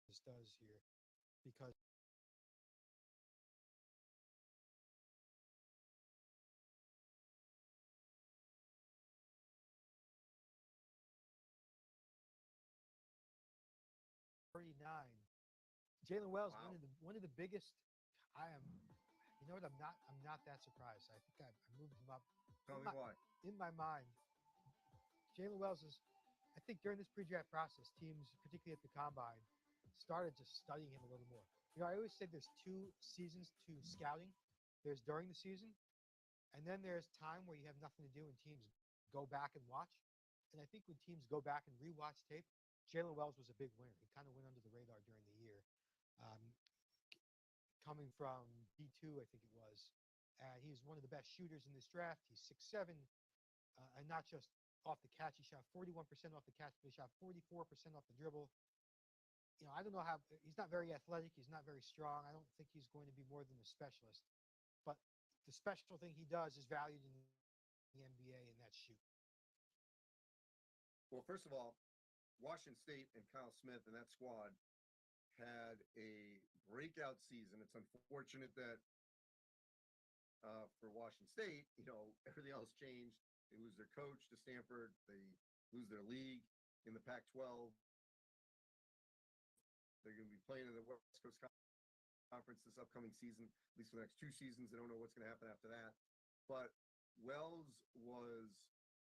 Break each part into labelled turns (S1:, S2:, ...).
S1: this does here because '39. Jalen Wells,
S2: Wow.
S1: one of the biggest. I am, you know what? I'm not that surprised. I think I moved him up
S2: Tell
S1: in
S2: me
S1: my
S2: why.
S1: in my mind. Jalen Wells is. I think during this pre-draft process, teams, particularly at the combine, started just studying him a little more. I always say there's two seasons to scouting. There's during the season, and then there's time where you have nothing to do and teams go back and watch. And I think when teams go back and rewatch tape, Jalen Wells was a big winner. He kind of went under the radar during the year. Um, Coming from D2, I think it was. He's one of the best shooters in this draft. He's 6'7", and not just off the catch. He shot 41% off the catch, but he shot 44% off the dribble. I don't know how he's not very athletic. He's not very strong. I don't think he's going to be more than a specialist. But the special thing he does is valued in the NBA, and that's shoot.
S2: Well, first of all, Washington State and Kyle Smith and that squad had a breakout season. It's unfortunate that for Washington State, everything else changed. They lose their coach to Stanford. They lose their league in the Pac-12. They're going to be playing in the West Coast Conference this upcoming season, at least for the next two seasons. They don't know what's going to happen after that. But Wells was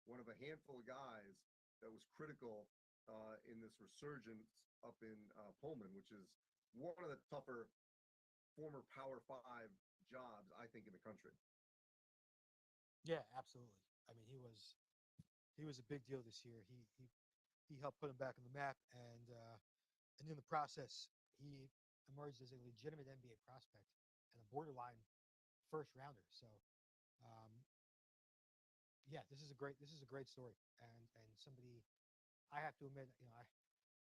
S2: one of a handful of guys that was critical in this resurgence up in Pullman, which is one of the tougher former Power 5 jobs, I think, in the country.
S1: Yeah, absolutely. I mean, he was a big deal this year. He helped put him back on the map, and in the process, he emerged as a legitimate NBA prospect and a borderline first rounder. So, um, yeah, this is a great story, and somebody I have to admit,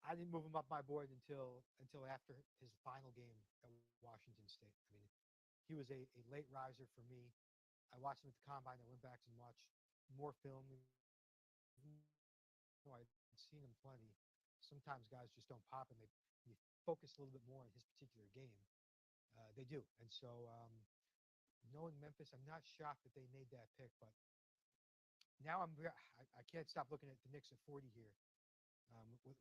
S1: I didn't move him up my board until after his final game at Washington State. I mean, he was a late riser for me. I watched him at the combine. I went back and watched more film. Even though I'd seen him plenty, sometimes guys just don't pop, and you focus a little bit more on his particular game. They do, and so knowing Memphis, I'm not shocked that they made that pick, but now I can't stop looking at the Knicks at 40 here.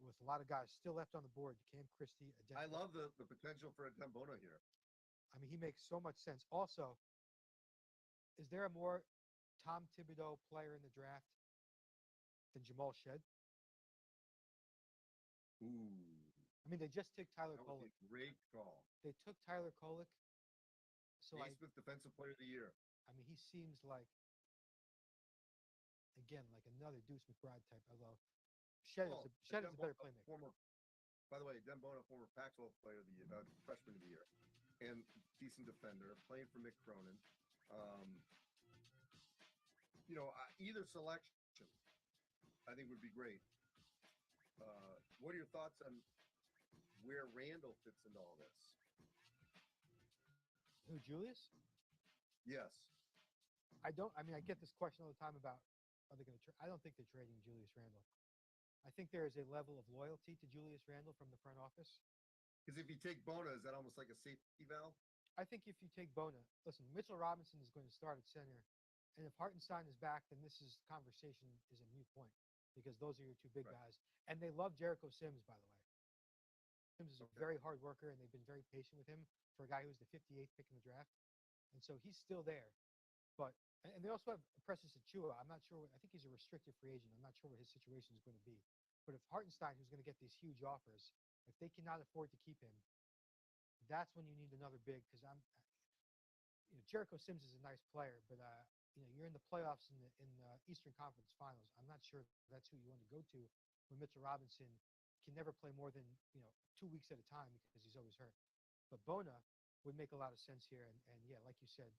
S1: With a lot of guys still left on the board, Cam Christie.
S2: I love the potential for a Dembona here.
S1: I mean, he makes so much sense. Also, is there a more Tom Thibodeau player in the draft than Jamal Shed?
S2: Ooh,
S1: I mean, they just took Tyler
S2: that would be
S1: Kolek.
S2: a great call.
S1: They took Tyler Kolek. So
S2: Naismith Defensive Player of the Year.
S1: I mean, he seems like, again, like another Deuce McBride type. Although Shed is a better playmaker.
S2: By the way, Dembona, former Pac-12 Player of the Year, Freshman of the Year, and decent defender, playing for Mick Cronin. Um, either selection, I think, would be great. What are your thoughts on where Randall fits into all this?
S1: Who, Julius?
S2: Yes.
S1: I don't. I mean, I get this question all the time about are they going to? I don't think they're trading Julius Randle. I think there is a level of loyalty to Julius Randle from the front office.
S2: Because if you take Bona, is that almost like a safety valve?
S1: I think if you take Bona, listen, Mitchell Robinson is going to start at center, and if Hartenstein is back, then this conversation is a moot point because those are your two big
S2: Right.
S1: guys, and they love Jericho Sims, by the way. Sims is a
S2: Okay.
S1: very hard worker, and they've been very patient with him for a guy who was the 58th pick in the draft, and so he's still there. But and they also have Precious Achua. I'm not sure. I think he's a restricted free agent. I'm not sure what his situation is going to be. But if Hartenstein, who's going to get these huge offers, if they cannot afford to keep him, that's when you need another big. Because Jericho Sims is a nice player, but you're in the playoffs in the Eastern Conference Finals. I'm not sure that's who you want to go to when Mitchell Robinson can never play more than 2 weeks at a time because he's always hurt. But Bona would make a lot of sense here, and yeah, like you said,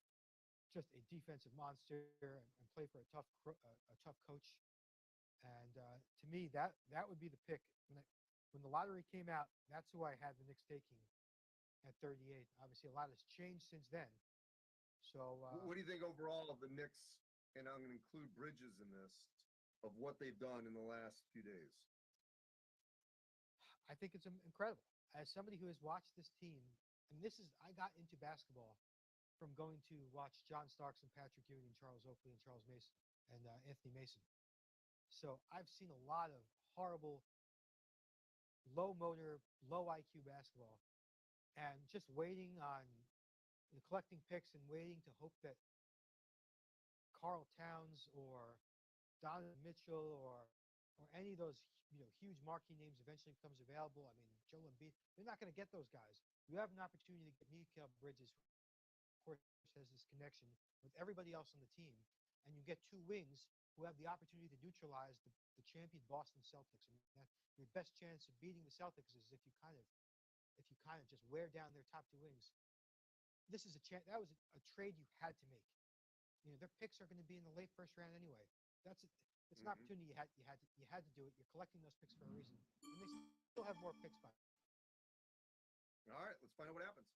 S1: just a defensive monster and play for a tough coach. And to me, that would be the pick. When the lottery came out, that's who I had the Knicks taking at 38. Obviously, a lot has changed since then. So
S2: What do you think overall of the Knicks, and I'm going to include Bridges in this, of what they've done in the last few days?
S1: I think it's incredible. As somebody who has watched this team, and I got into basketball from going to watch John Starks and Patrick Ewing and Charles Oakley and Charles Mason and Anthony Mason. So I've seen a lot of horrible, low motor, low IQ basketball, and just waiting on collecting picks and waiting to hope that Carl Towns or Donovan Mitchell or any of those huge marquee names eventually becomes available. I mean, Joel Embiid, they're not going to get those guys. You have an opportunity to get Mikal Bridges, who of course has this connection with everybody else on the team, and you get two wings who have the opportunity to neutralize the champion Boston Celtics. I mean, your best chance of beating the Celtics is if you kind of just wear down their top two wings. This is a chance. That was a trade you had to make. Their picks are going to be in the late first round anyway. It's an opportunity you had to do it. You're collecting those picks for a reason, and they still have more picks by.
S2: All right, let's find out what happens.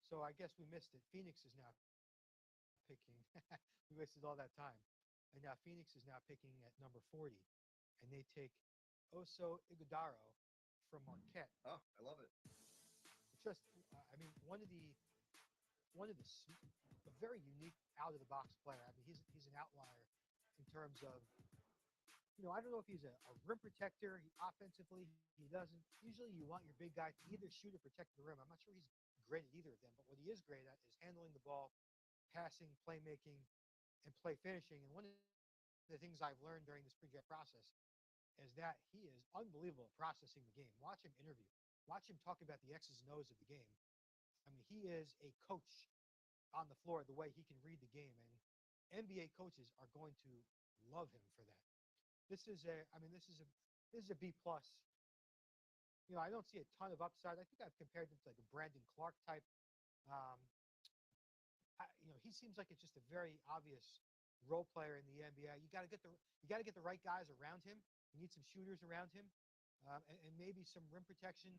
S1: So I guess we missed it. Phoenix is now picking. We wasted all that time, and now Phoenix is now picking at number 40, and they take Oso Ighodaro from Marquette.
S2: Oh, I love it.
S1: Just, I mean, a very unique out of the box player. I mean, he's an outlier in terms of, I don't know if he's a rim protector. Offensively, he doesn't. Usually you want your big guy to either shoot or protect the rim. I'm not sure he's great at either of them, but what he is great at is handling the ball, passing, playmaking, and play finishing. And one of the things I've learned during this pre-draft process is that he is unbelievable at processing the game. Watch him interview. Watch him talk about the X's and O's of the game. I mean, he is a coach on the floor, the way he can read the game, and NBA coaches are going to love him for that. This is a B plus. I don't see a ton of upside. I think I've compared him to like a Brandon Clark type. He seems like it's just a very obvious role player in the NBA. You got to get the right guys around him. You need some shooters around him, and maybe some rim protection.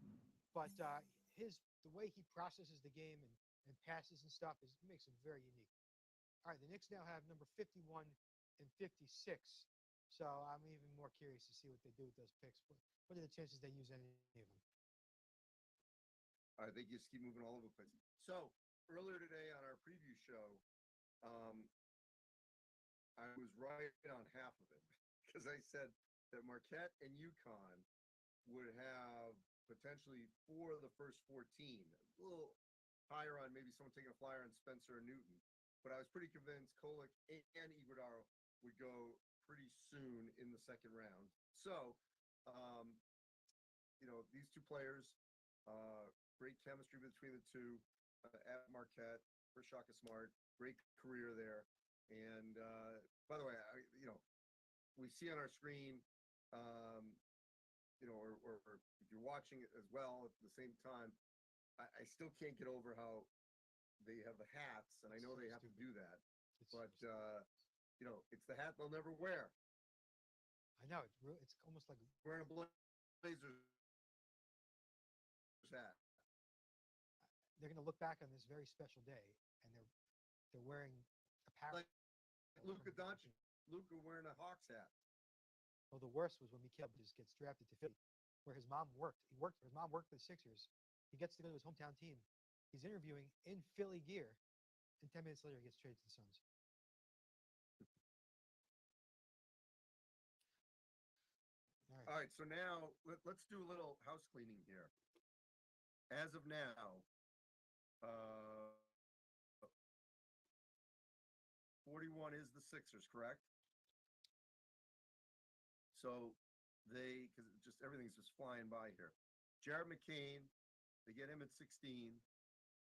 S1: But the way he processes the game and passes and stuff makes him very unique. All right, the Knicks now have number 51 and 56. So I'm even more curious to see what they do with those picks. What are the chances they use any of them?
S2: I think you just keep moving all over the place. So earlier today on our preview show, I was right on half of it because I said that Marquette and UConn would have potentially 4 of the first 14. A little higher on maybe someone taking a flyer on Spencer or Newton. But I was pretty convinced Kolek and Ighodaro would go pretty soon in the second round. So, these two players, great chemistry between the two at Marquette for Shaka Smart, great career there. And by the way, we see on our screen, or if you're watching it as well at the same time, I still can't get over how they have the hats, and I know they have to do that. But it's the hat they'll never wear.
S1: I know it's almost like
S2: wearing a Blazers hat.
S1: They're going to look back on this very special day, and they're wearing apparel.
S2: Like Luka Doncic, Luka wearing a Hawks hat.
S1: Well, the worst was when Mikal Bridges gets drafted to Philly, where his mom worked. His mom worked for the Sixers. He gets to go to his hometown team. He's interviewing in Philly gear, and 10 minutes later, he gets traded to the Suns.
S2: All right, so now let's do a little house cleaning here. As of now, 41 is the Sixers, correct? So because everything's just flying by here. Jared McCain, they get him at 16.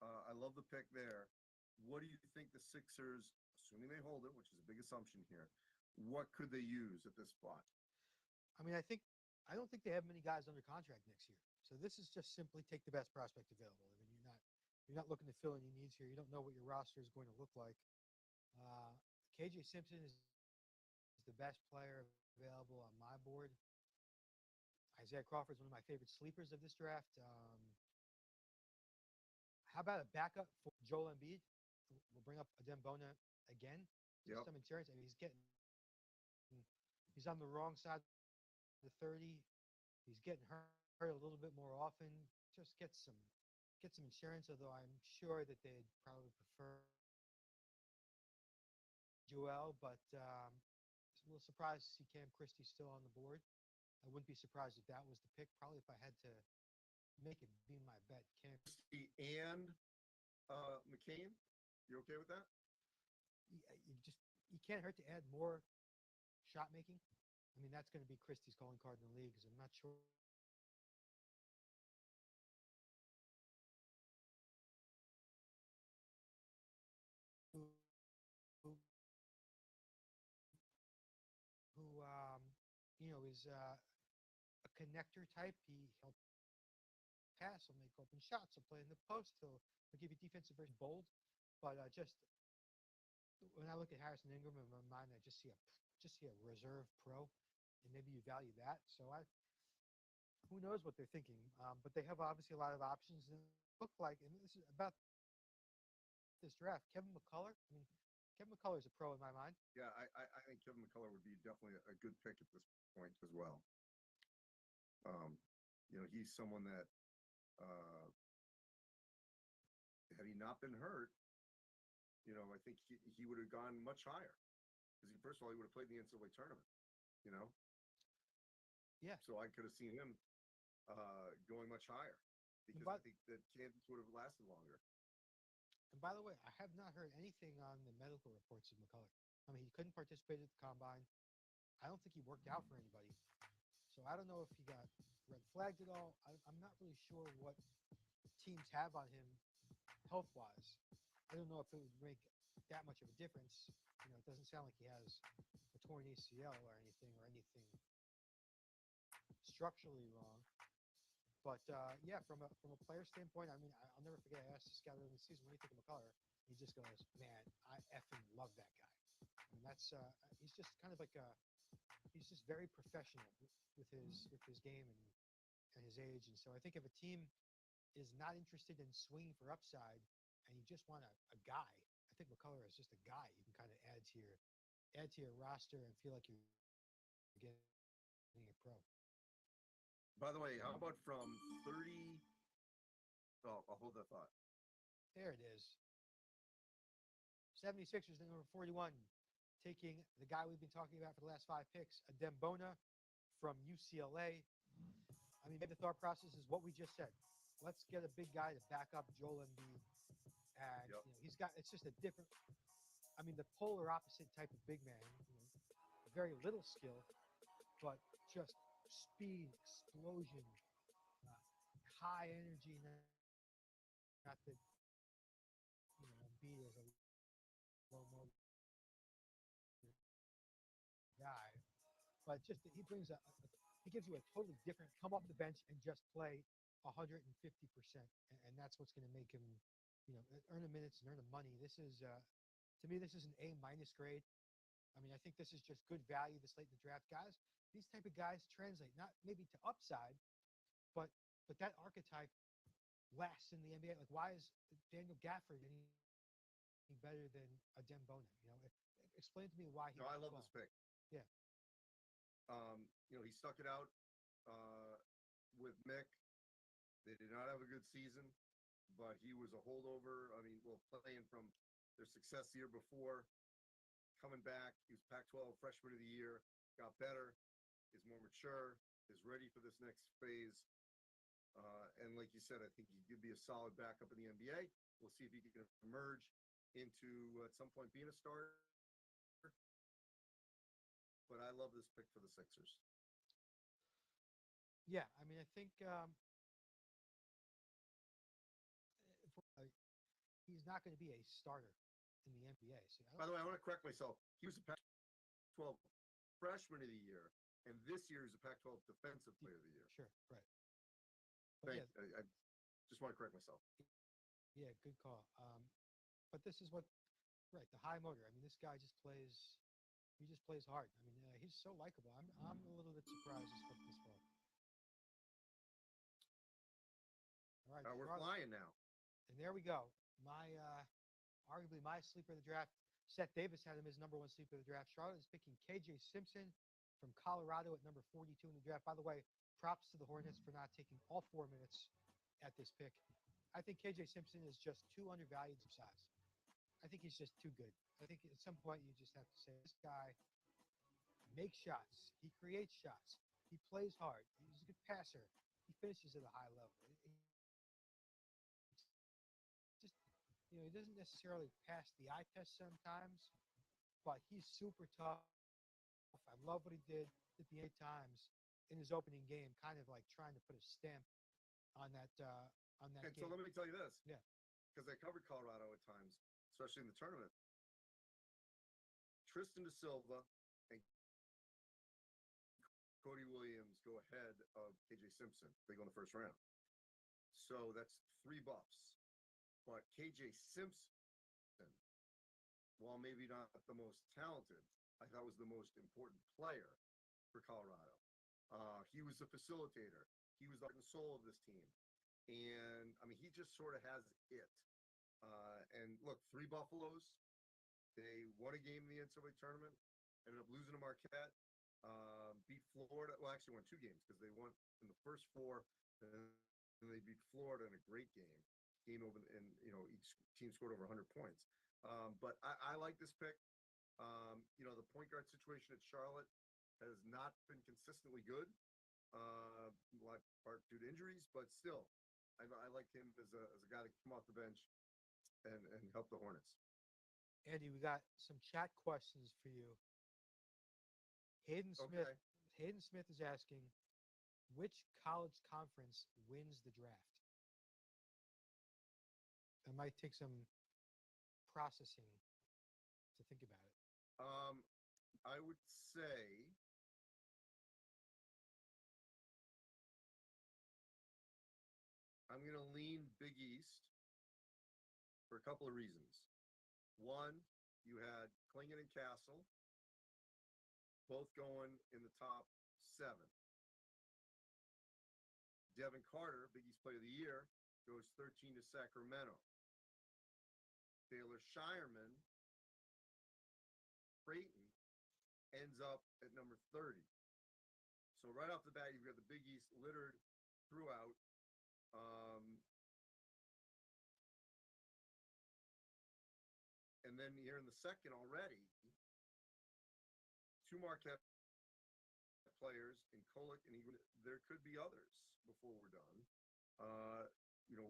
S2: I love the pick there. What do you think the Sixers, assuming they hold it, which is a big assumption here, what could they use at this spot?
S1: I mean, I don't think they have many guys under contract next year. So this is just simply take the best prospect available. I mean, you're not looking to fill any needs here. You don't know what your roster is going to look like. KJ Simpson is the best player available on my board. Isaiah Crawford is one of my favorite sleepers of this draft. How about a backup for Joel Embiid? We'll bring up Adem Bona again.
S2: Yep.
S1: Some insurance. I mean, he's on the wrong side of the 30. He's getting hurt a little bit more often. Just get some insurance. Although I'm sure that they'd probably prefer Joel, but a little surprised to see Cam Christie still on the board. I wouldn't be surprised if that was the pick. Probably if I had to make it be my bet, Cam
S2: And McCain, you okay with that?
S1: you can't hurt to add more shot making. I mean, that's going to be Christie's calling card in the league. Because I'm not sure who who, who is a connector type. He'll pass. He'll make open shots. He'll play in the post. He'll give you defensive versus bold. But just when I look at Harrison Ingram in my mind, I just see a reserve pro, and maybe you value that. So who knows what they're thinking? But they have obviously a lot of options. And look like, and this is about this draft, Kevin McCullough. I mean, Kevin McCullough is a pro in my mind.
S2: Yeah, I think Kevin McCullough would be definitely a good pick at this point as well. He's someone that had he not been hurt, I think he would have gone much higher. Because first of all, he would have played in the NCAA tournament.
S1: Yeah.
S2: So I could have seen him going much higher because I think that Kansas would have lasted longer.
S1: And by the way, I have not heard anything on the medical reports of McCullough. I mean, he couldn't participate at the combine. I don't think he worked out for anybody. So I don't know if he got red flagged at all. I'm not really sure what teams have on him health-wise. I don't know if it would make that much of a difference. It doesn't sound like he has a torn ACL or anything structurally wrong. But yeah, from a player standpoint, I mean, I'll never forget. I asked the scout early in the season, "What do you think of McCullough?" He just goes, "Man, I effing love that guy." I mean, that's he's just kind of like he's just very professional with his game and his age. And so I think if a team is not interested in swinging for upside and you just want a guy, I think McCullough is just a guy you can kind of add to your roster and feel like you're getting a pro.
S2: By the way, how about from 30? Oh, I'll hold that thought.
S1: There it is. 76ers, number 41, taking the guy we've been talking about for the last 5 picks, Adem Bona from UCLA. I mean, maybe the thought process is what we just said. Let's get a big guy to back up Joel Embiid. And it's just a different, I mean, the polar opposite type of big man. Very little skill, but just speed, explosion, high energy. Not that Embiid is a low motor guy, but just he brings he gives you a totally different come off the bench and just play 150%, and that's what's going to make him earn the minutes and earn the money. This is to me, this is an A- grade. I mean, I think this is just good value this late in the draft. Guys, these type of guys translate not maybe to upside, but that archetype lasts in the NBA. Like, why is Daniel Gafford any better than Adem Bona? Explain to me why he.
S2: No, I love this pick.
S1: Yeah.
S2: He stuck it out with Mick. They did not have a good season, but he was a holdover. I mean, playing from their success the year before, coming back, he was Pac-12 Freshman of the Year, got better, is more mature, is ready for this next phase. And like you said, I think he could be a solid backup in the NBA. We'll see if he can emerge into at some point being a starter. But I love this pick for the Sixers.
S1: Yeah, I mean, I think he's not going to be a starter in the NBA. So
S2: by the way, I want to correct myself. He was a Pac-12 Freshman of the Year, and this year is a Pac-12 Defensive Player of the Year.
S1: Sure, right.
S2: I just want to correct myself.
S1: Yeah, good call. But this is the high motor. I mean, this guy just plays. He just plays hard. I mean, he's so likable. I'm a little bit surprised he's picked this far. All right,
S2: we're flying now.
S1: And there we go. Arguably my sleeper of the draft. Seth Davis had him as number 1 sleeper of the draft. Charlotte is picking KJ Simpson from Colorado at number 42 in the draft. By the way, props to the Hornets for not taking all 4 minutes at this pick. I think KJ Simpson is just too undervalued for size. I think he's just too good. I think at some point you just have to say this guy makes shots. He creates shots. He plays hard. He's a good passer. He finishes at a high level. Just he doesn't necessarily pass the eye test sometimes, but he's super tough. I love what he did at the 8 times in his opening game, kind of like trying to put a stamp on that
S2: And
S1: game.
S2: so let me tell you this.
S1: Yeah.
S2: Because I covered Colorado at times, especially in the tournament. Tristan Da Silva and Cody Williams go ahead of KJ Simpson. They go in the first round. So that's 3 buffs. But KJ Simpson, while maybe not the most talented, I thought was the most important player for Colorado. He was the facilitator. He was the heart and soul of this team. And, I mean, he just sort of has it. And look, 3 Buffaloes. They won a game in the NCAA tournament, ended up losing to Marquette, beat Florida. Well, actually won 2 games because they won in the first 4, and they beat Florida in a great game. Game over, and each team scored over 100 points. But I like this pick. The point guard situation at Charlotte has not been consistently good, a lot part due to injuries, but still, I like him as a guy that can come off the bench and help the Hornets.
S1: Andy, we got some chat questions for you. Hayden Smith.
S2: Okay.
S1: Hayden Smith is asking, which college conference wins the draft? It might take some processing to think about it.
S2: I would say I'm going to lean Big East for a couple of reasons. One, you had Klingon and Castle both going in the top 7. Devin Carter, Big East Player of the Year, goes 13 to Sacramento. Baylor Shireman, Creighton, ends up at number 30. So right off the bat, you've got the Big East littered throughout. And then here in the second already, 2 Marquette players in Kolek, and even there could be others before we're done.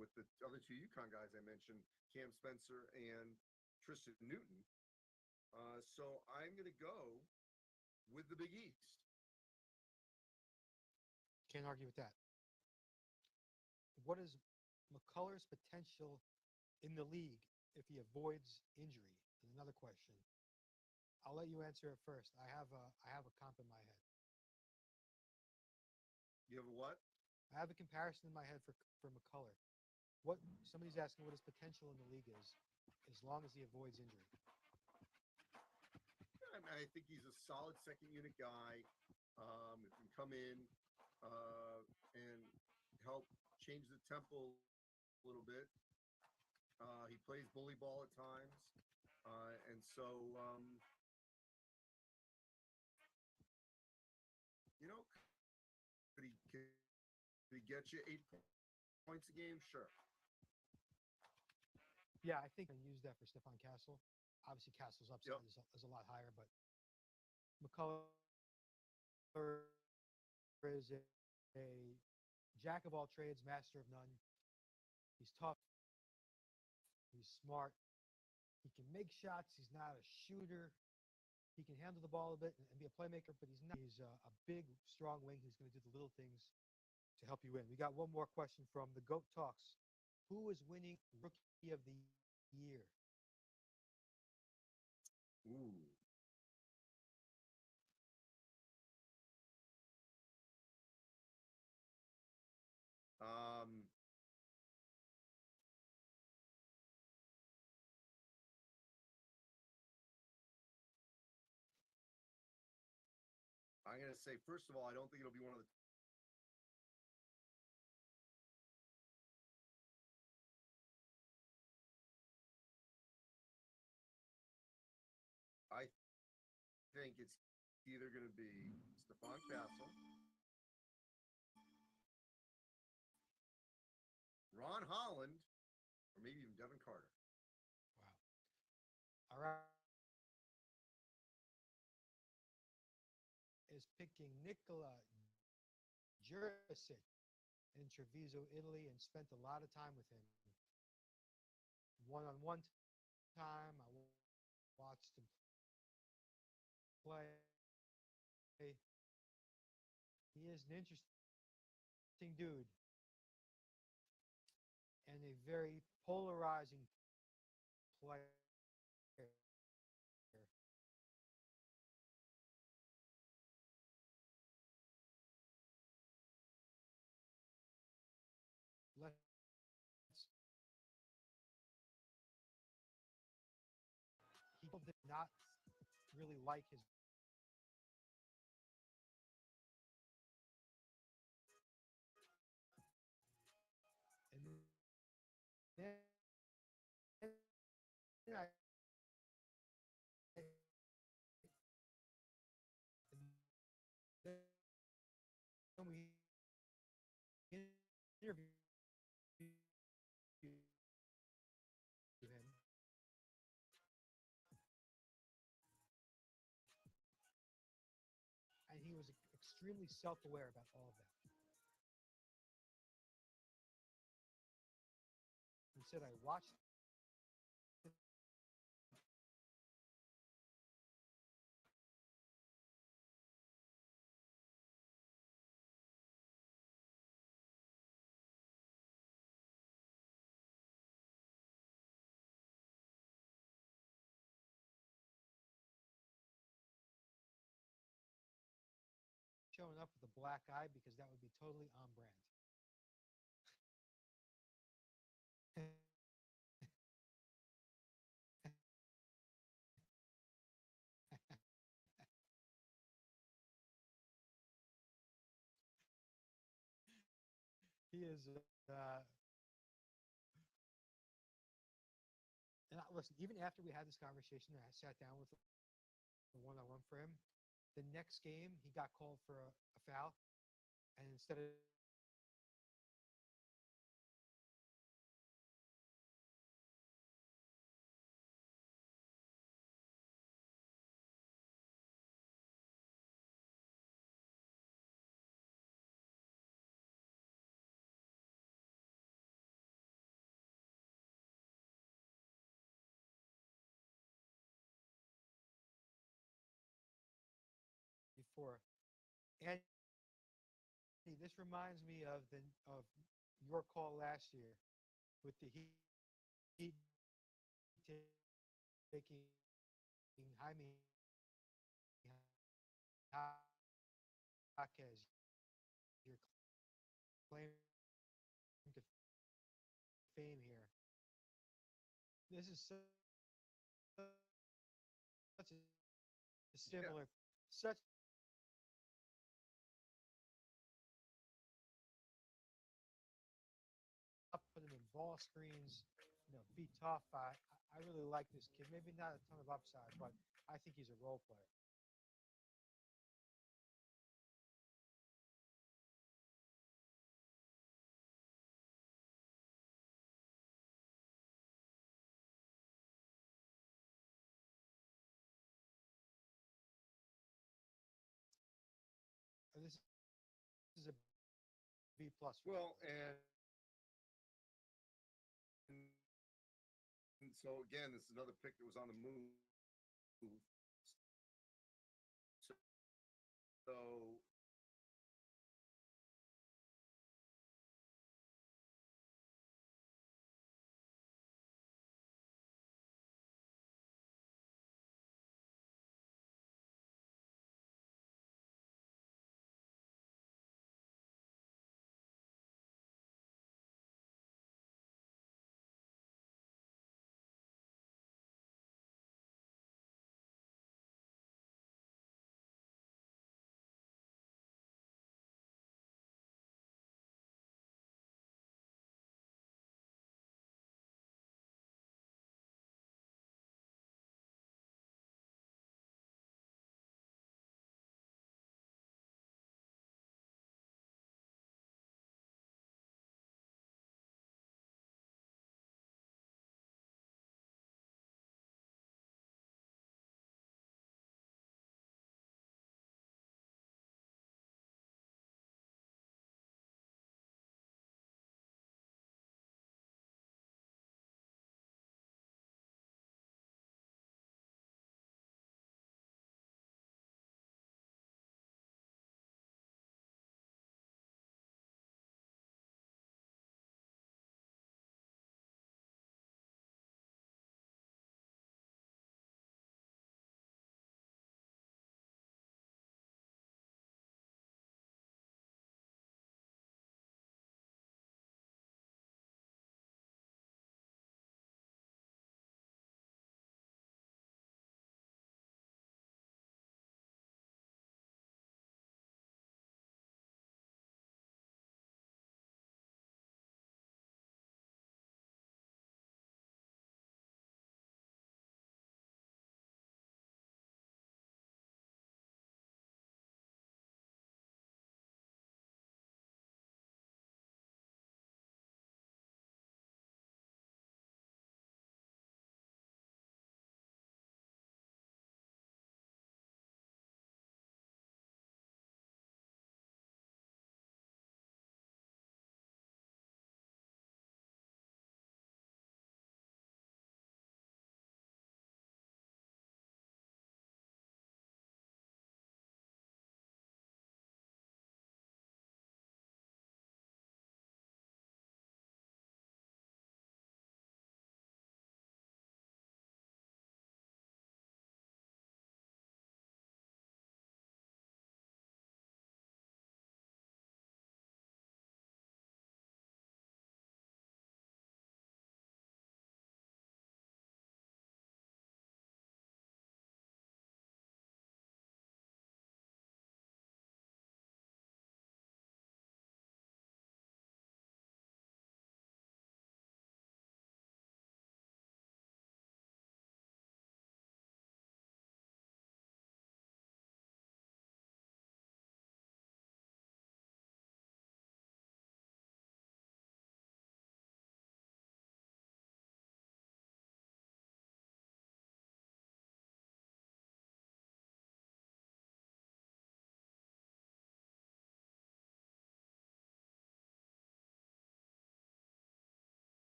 S2: With the other 2 UConn guys I mentioned, Cam Spencer and Tristan Newton. So I'm going to go with the Big East.
S1: Can't argue with that. What is McCullar's potential in the league if he avoids injury? Is another question. I'll let you answer it first. I have a comp in my head.
S2: You have a what?
S1: I have a comparison in my head for McCullar. Somebody's asking what his potential in the league is, as long as he avoids injury.
S2: I think he's a solid second unit guy. Who can come in and help change the tempo a little bit. He plays bully ball at times, and so could he get you 8 points a game? Sure.
S1: Yeah, I think I use that for Stephon Castle. Obviously, Castle's upside is a lot higher, but McCullar is a jack of all trades, master of none. He's tough. He's smart. He can make shots. He's not a shooter. He can handle the ball a bit and be a playmaker, but he's not. He's a big, strong wing who's going to do the little things to help you win. We got one more question from the GOAT Talks. Who is winning Rookie of the Year?
S2: Ooh. I'm going to say, first of all, I don't think it'll be one of the I think it's either going to be Stephon Castle Ron Holland, or maybe even Devin Carter.
S1: Wow. All right. Is picking Nikola Jurisic in Treviso, Italy, and spent a lot of time with him. One-on-one time, I watched him play. He is an interesting dude and a very polarizing player. Let's He did not really like his and then I and then we interviewed him, and he was extremely self-aware about all of that. He said, "I watched showing up with a black eye because that would be totally on brand." He is, and listen, even after we had this conversation and I sat down with him one-on-one for him, the next game he got called for a foul, and instead of before, and this reminds me of your call last year with the Heat taking Jaime Jaquez, your claim to fame here. This is such a
S2: Yeah.
S1: similar, such up putting in ball screens, be tough. I really like this kid. Maybe not a ton of upside, but I think he's a role player. This is a B plus.
S2: Well, and so again, this is another pick that was on the move. So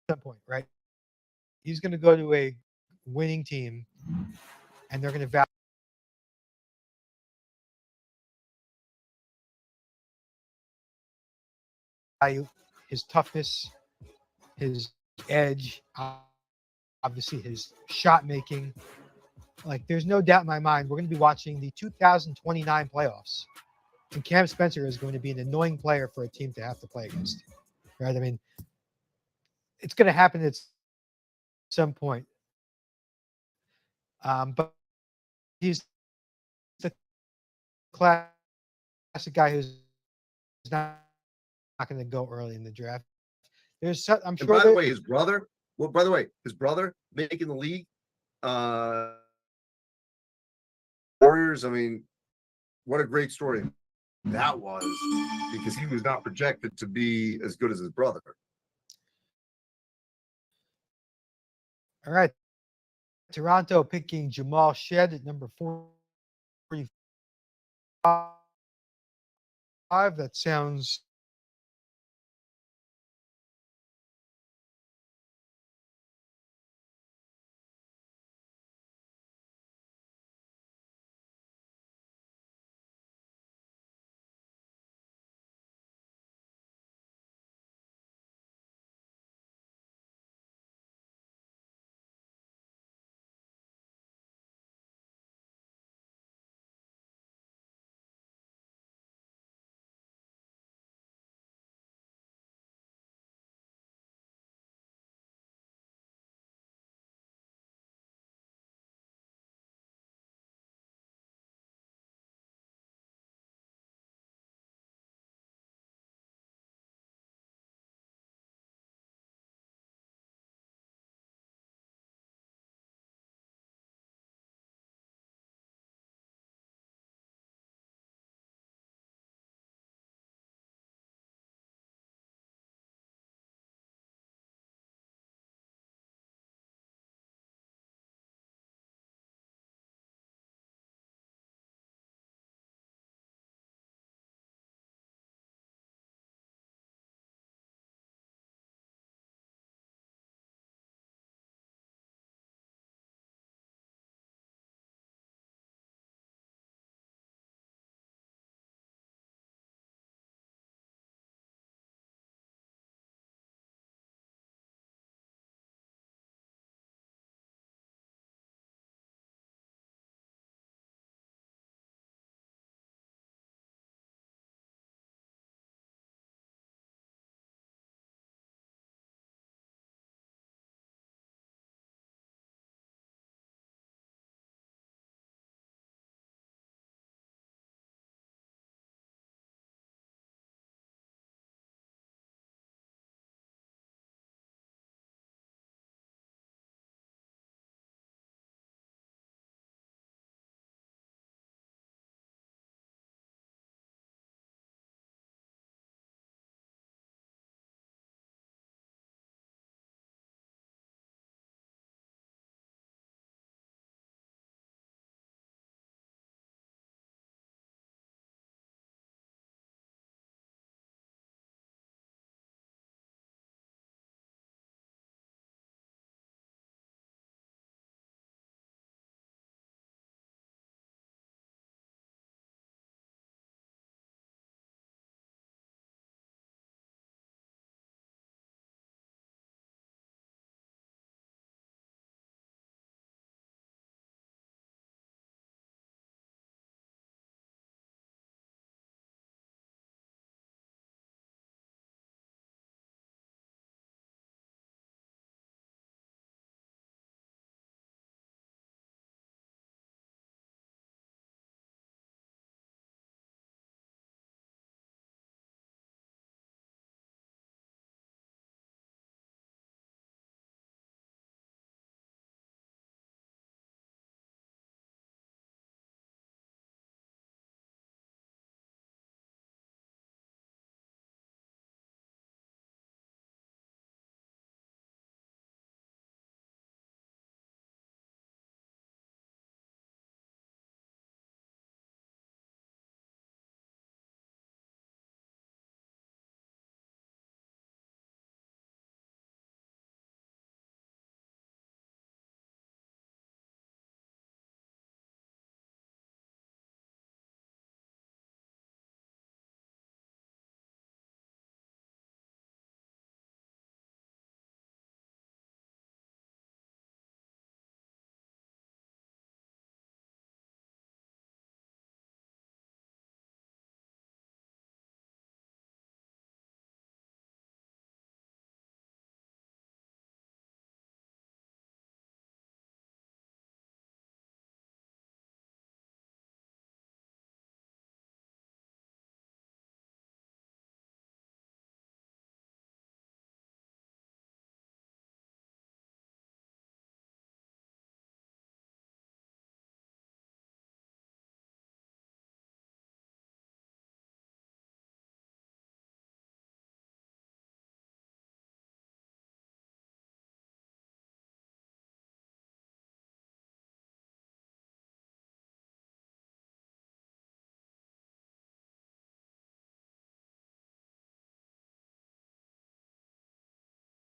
S1: some point, right? He's going to go to a winning team, and they're going to value his toughness, his edge, obviously his shot making. Like, there's no doubt in my mind we're going to be watching the 2029 playoffs, and Cam Spencer is going to be an annoying player for a team to have to play against, right? I mean, it's going to happen at some point. But he's the classic guy who's not going to go early in the draft. I'm sure.
S2: And by the way, his brother. Well, by the way, his brother making the league. Warriors. I mean, what a great story that was, because he was not projected to be as good as his brother.
S1: All right. Toronto picking Jamal Shead at number 45. That sounds